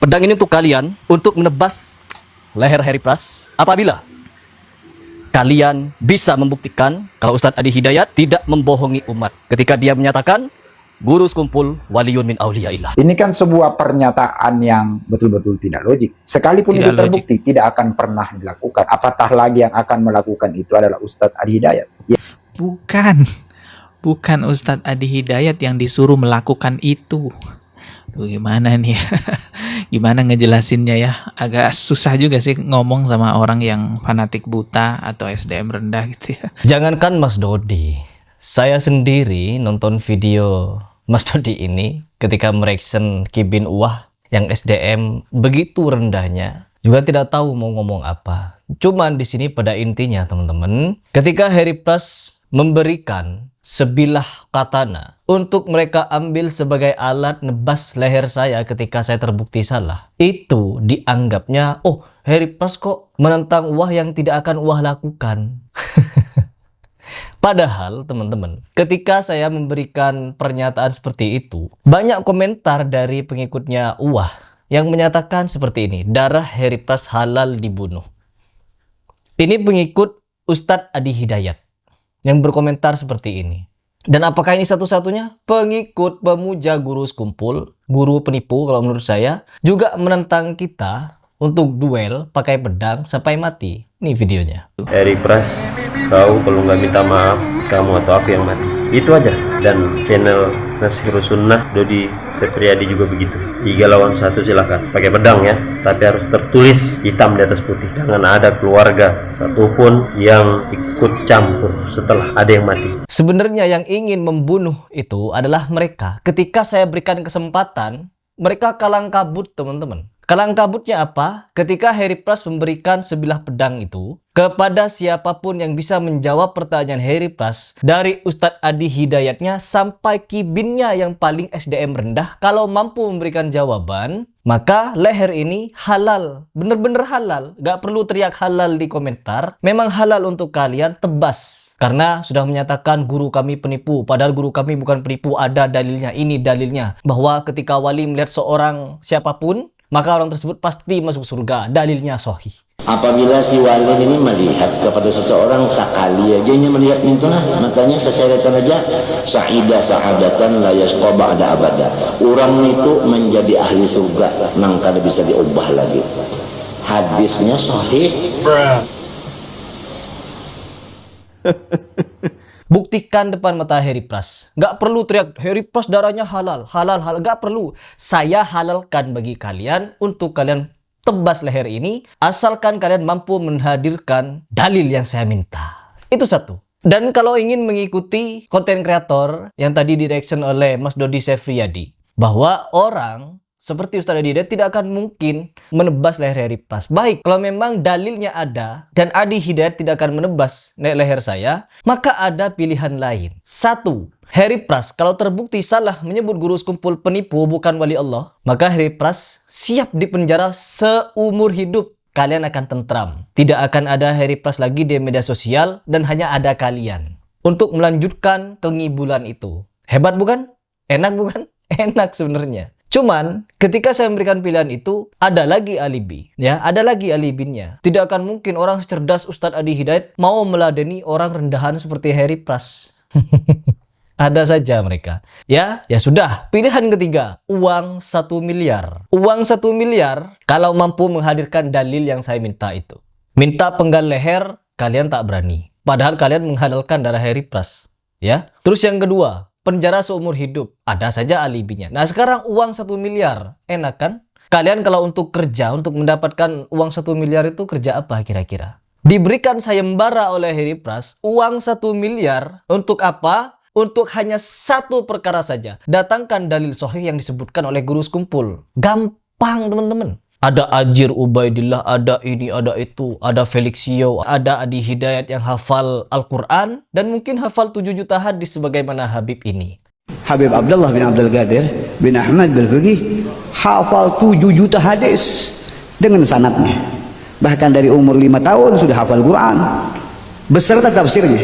Pedang ini untuk kalian, untuk menebas leher Harry Pras apabila kalian bisa membuktikan kalau Ustadz Adi Hidayat tidak membohongi umat ketika dia menyatakan guru sekumpul waliun min auliyaillah. Ini kan sebuah pernyataan yang betul-betul tidak logik. Sekalipun itu terbukti, tidak akan pernah dilakukan. Apatah lagi yang akan melakukan itu adalah Ustadz Adi Hidayat. Ya. Bukan Ustadz Adi Hidayat yang disuruh melakukan itu. Duh, gimana nih? Gimana ngejelasinnya ya? Agak susah juga sih ngomong sama orang yang fanatik buta atau SDM rendah gitu ya. Jangankan Mas Dodi, saya sendiri nonton video Mas Dodi ini ketika mereaction Kibin Uwah yang SDM begitu rendahnya, juga tidak tahu mau ngomong apa. Cuman di sini pada intinya teman-teman, ketika Harry Pras memberikan sebilah katana untuk mereka ambil sebagai alat nebas leher saya ketika saya terbukti salah, itu dianggapnya, oh Harry Pras kok menentang Uwah yang tidak akan Uwah lakukan. Padahal teman-teman, ketika saya memberikan pernyataan seperti itu, banyak komentar dari pengikutnya Uwah yang menyatakan seperti ini, darah Harry Pras halal dibunuh. Ini pengikut Ustadz Adi Hidayat yang berkomentar seperti ini. Dan apakah ini satu-satunya? Pengikut pemuja guru sekumpul, guru penipu kalau menurut saya, juga menentang kita untuk duel pakai pedang sampai mati. Ini videonya. Harry Pras, kau kalau nggak minta maaf, kamu atau aku yang mati. Itu aja. Dan channel Nasirus Sunnah Dodi Sepriadi juga begitu. 3 lawan 1 silahkan. Pakai pedang ya, tapi harus tertulis hitam di atas putih. Jangan ada keluarga satupun yang ikut campur setelah ada yang mati. Sebenarnya yang ingin membunuh itu adalah mereka. Ketika saya berikan kesempatan, mereka kalang kabut teman-teman. Kalang kabutnya apa? Ketika Harry Pras memberikan sebilah pedang itu kepada siapapun yang bisa menjawab pertanyaan Harry Pras, dari Ustadz Adi Hidayatnya sampai kibinnya yang paling SDM rendah, kalau mampu memberikan jawaban, maka leher ini halal, bener-bener halal. Gak perlu teriak halal di komentar, memang halal untuk kalian tebas. Karena sudah menyatakan guru kami penipu, padahal guru kami bukan penipu, ada dalilnya, ini dalilnya. Bahwa ketika wali melihat seorang siapapun, maka orang tersebut pasti masuk surga, dalilnya sahih. Apabila si wali ini melihat kepada seseorang sekali aja melihat mintulah, makanya seseretan aja sa'ida sa'adatan la yasqa ba'da abada. Orang itu menjadi ahli surga nang kada bisa diubah lagi. Hadisnya sahih. Buktikan depan mata Harry Pras. Gak perlu teriak Harry Pras darahnya halal, halal, halal. Gak perlu. Saya halalkan bagi kalian untuk kalian tebas leher ini, asalkan kalian mampu menghadirkan dalil yang saya minta. Itu satu. Dan kalau ingin mengikuti konten kreator yang tadi direction oleh Mas Dodi Sepriadi, bahwa orang seperti Ustadz Adi Hidayat tidak akan mungkin menebas leher Harry Pras. Baik, kalau memang dalilnya ada dan Adi Hidayat tidak akan menebas leher saya, maka ada pilihan lain. Satu, Harry Pras kalau terbukti salah menyebut guru sekumpul penipu bukan wali Allah, maka Harry Pras siap dipenjara seumur hidup. Kalian akan tentram. Tidak akan ada Harry Pras lagi di media sosial dan hanya ada kalian untuk melanjutkan pengibulan itu. Hebat bukan? Enak bukan? Enak sebenarnya. Cuman ketika saya memberikan pilihan itu, ada lagi alibi, ya, ada lagi alibinya. Tidak akan mungkin orang secerdas Ustadz Adi Hidayat mau meladeni orang rendahan seperti Harry Pras. Ada saja mereka. Ya sudah. Pilihan ketiga, uang 1 miliar. Uang 1 miliar kalau mampu menghadirkan dalil yang saya minta itu. Minta penggal leher, kalian tak berani. Padahal kalian menghalalkan darah Harry Pras. Ya. Terus yang kedua, penjara seumur hidup. Ada saja alibinya. Nah sekarang uang 1 miliar. Enak kan? Kalian kalau untuk kerja, untuk mendapatkan uang 1 miliar itu kerja apa kira-kira? Diberikan sayembara oleh Harry Pras, uang 1 miliar untuk apa? Untuk hanya satu perkara saja. Datangkan dalil sahih yang disebutkan oleh guru sekumpul. Gampang teman-teman. Ada Ajir Ubaidillah, ada ini, ada itu, ada Felixio, ada Adi Hidayat yang hafal Al-Quran, dan mungkin hafal 7 juta hadis sebagaimana Habib ini. Habib Abdullah bin Abdul Qadir bin Ahmad bin Fiqih hafal 7 juta hadis dengan sanadnya. Bahkan dari umur 5 tahun sudah hafal Quran beserta tafsirnya.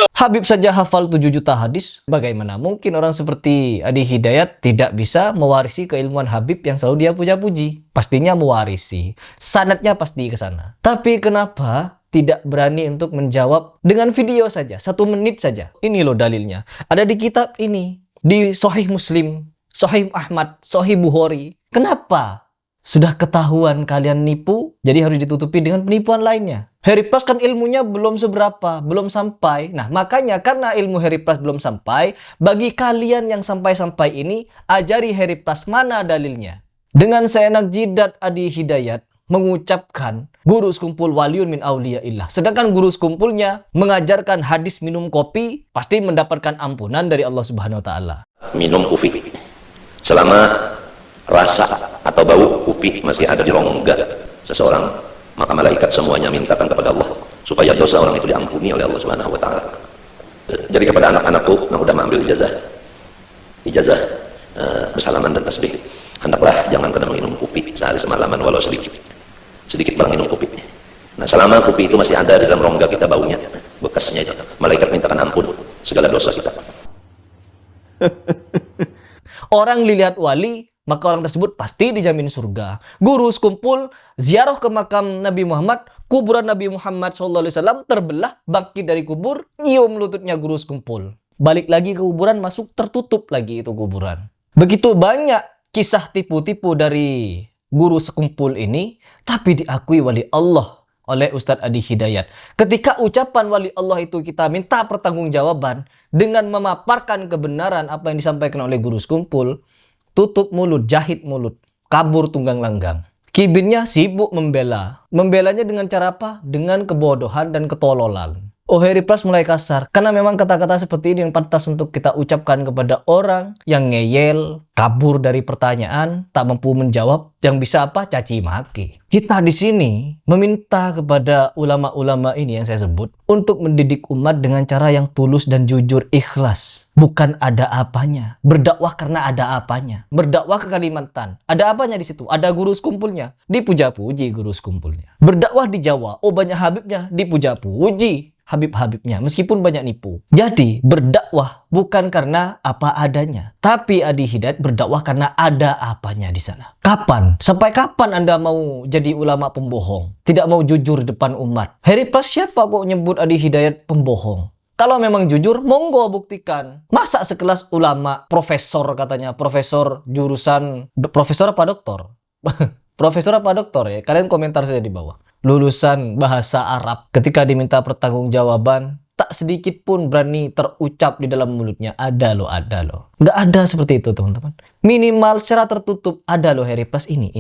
Habib saja hafal 7 juta hadis. Bagaimana mungkin orang seperti Adi Hidayat tidak bisa mewarisi keilmuan Habib yang selalu dia puja-puji? Pastinya mewarisi. Sanadnya pasti ke sana. Tapi kenapa tidak berani untuk menjawab dengan video saja, 1 menit saja? Ini loh dalilnya. Ada di kitab ini, di Sahih Muslim, Sahih Ahmad, Sahih Bukhari. Kenapa? Sudah ketahuan kalian nipu, jadi harus ditutupi dengan penipuan lainnya. Harry Plus kan ilmunya belum seberapa, belum sampai. Nah, makanya karena ilmu Harry Plus belum sampai, bagi kalian yang sampai-sampai ini, ajari Harry Plus mana dalilnya. Dengan seenak jidat Adi Hidayat mengucapkan guru sekumpul waliun min auliyaillah. Sedangkan guru sekumpulnya mengajarkan hadis minum kopi, pasti mendapatkan ampunan dari Allah Subhanahu wa taala. Minum kopi selama rasa atau bau kopi masih ada di rongga seseorang, maka malaikat semuanya mintakan kepada Allah supaya dosa orang itu diampuni oleh Allah Subhanahu wa taala. Jadi kepada anak-anakku yang sudah mengambil ijazah bersalaman dan tasbih, hendaklah jangan pernah minum kopi sehari semalaman walau sedikit barang minum kopi. Nah, selama kopi itu masih ada di dalam rongga kita, baunya, bekasnya itu, malaikat mintakan ampun segala dosa kita. Orang dilihat wali, maka orang tersebut pasti dijamin surga. Guru sekumpul ziarah ke makam Nabi Muhammad, kuburan Nabi Muhammad SAW terbelah, bangkit dari kubur, nyium lututnya guru sekumpul. Balik lagi ke kuburan, masuk, tertutup lagi itu kuburan. Begitu banyak kisah tipu-tipu dari guru sekumpul ini, tapi diakui wali Allah oleh Ustadz Adi Hidayat. Ketika ucapan wali Allah itu kita minta pertanggungjawaban dengan memaparkan kebenaran apa yang disampaikan oleh guru sekumpul, tutup mulut, jahit mulut, kabur tunggang langgang. Kibinnya sibuk membela. Membelanya dengan cara apa? Dengan kebodohan dan ketololan. Oh, Harry Plus mulai kasar. Karena memang kata-kata seperti ini yang pantas untuk kita ucapkan kepada orang yang ngeyel, kabur dari pertanyaan, tak mampu menjawab, yang bisa apa? Caci maki. Kita di sini meminta kepada ulama-ulama ini yang saya sebut untuk mendidik umat dengan cara yang tulus dan jujur, ikhlas. Bukan ada apanya. Berdakwah karena ada apanya. Berdakwah ke Kalimantan. Ada apanya di situ? Ada guru sekumpulnya. Dipuja-puji guru sekumpulnya. Berdakwah di Jawa. Oh, banyak habibnya. Dipuja-puji habib-habibnya, meskipun banyak nipu. Jadi, berdakwah bukan karena apa adanya. Tapi Adi Hidayat berdakwah karena ada apanya di sana. Kapan? Sampai kapan Anda mau jadi ulama pembohong? Tidak mau jujur depan umat? Harry Plus siapa kok nyebut Adi Hidayat pembohong? Kalau memang jujur, monggo buktikan. Masa sekelas ulama, profesor katanya, profesor jurusan, profesor apa doktor? Profesor apa doktor ya? Kalian komentar saja di bawah. Lulusan bahasa Arab, ketika diminta pertanggungjawaban, tak sedikit pun berani terucap di dalam mulutnya. Ada loh. Nggak ada seperti itu, teman-teman. Minimal secara tertutup, ada loh Harry Plus ini.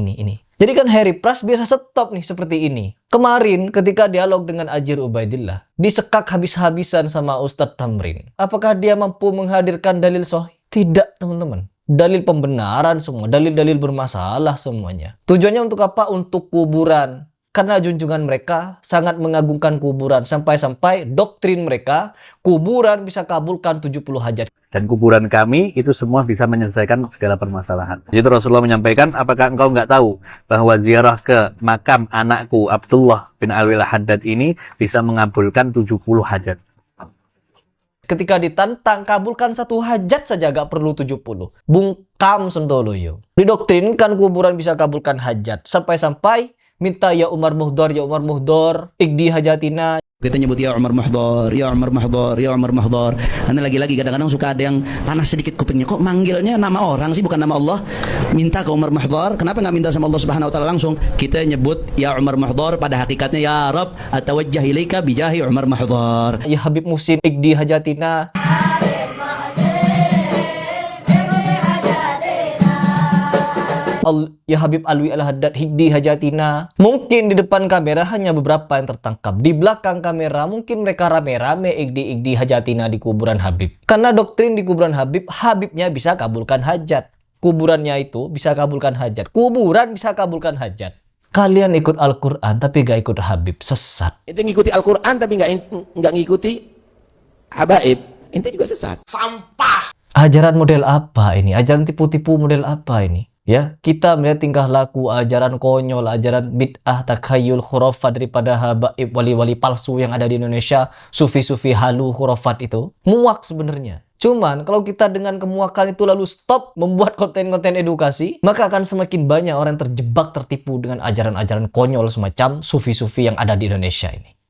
Jadi kan Harry Plus biasa stop nih seperti ini. Kemarin ketika dialog dengan Ajir Ubaidillah, disekak habis-habisan sama Ustadz Tamrin. Apakah dia mampu menghadirkan dalil sahih? Tidak, teman-teman. Dalil pembenaran semua, dalil-dalil bermasalah semuanya. Tujuannya untuk apa? Untuk kuburan. Karena junjungan mereka sangat mengagungkan kuburan. Sampai-sampai doktrin mereka, kuburan bisa kabulkan 70 hajat. Dan kuburan kami itu semua bisa menyelesaikan segala permasalahan. Jadi Rasulullah menyampaikan, apakah engkau nggak tahu bahwa ziarah ke makam anakku Abdullah bin Alwi Al-Haddad ini bisa mengabulkan 70 hajat. Ketika ditantang, kabulkan 1 hajat saja, gak perlu 70. Bungkam Sentoloyo. Didoktrinkan kuburan bisa kabulkan hajat. Sampai-sampai minta ya Umar Muhdor, ikdi hajatina. Kita nyebut ya Umar Muhdor, ya Umar Muhdor, ya Umar Muhdor. Karena lagi-lagi kadang-kadang suka ada yang panas sedikit kupingnya. Kok manggilnya nama orang sih, bukan nama Allah? Minta ke Umar Muhdor, kenapa nggak minta sama Allah Subhanahu wa taala langsung? Kita nyebut ya Umar Muhdor, pada hakikatnya ya Rabb, atawajjah ilaika bijahi Umar Muhdor. Ya Habib Muhsin, ikdi hajatina. Ya Habib Alwi Al-Haddad, hikdi hajatina. Mungkin di depan kamera hanya beberapa yang tertangkap. Di belakang kamera mungkin mereka rame-rame ikdi hajatina di kuburan Habib. Karena doktrin di kuburan Habib, Habibnya bisa kabulkan hajat. Kuburannya itu bisa kabulkan hajat. Kuburan bisa kabulkan hajat. Kalian ikut Al-Quran tapi gak ikut Habib, sesat. Ente ngikuti Al-Quran tapi nggak ngikuti habaib, ente juga sesat. Ajaran model apa ini? Ajaran tipu-tipu model apa ini? Ya, kita melihat tingkah laku, ajaran konyol, ajaran bid'ah, takhayul, khurafat daripada habaib wali-wali palsu yang ada di Indonesia, sufi-sufi halu khurafat itu, muak sebenarnya. Cuman kalau kita dengan kemuakan itu lalu stop membuat konten-konten edukasi, maka akan semakin banyak orang yang terjebak tertipu dengan ajaran-ajaran konyol semacam sufi-sufi yang ada di Indonesia ini.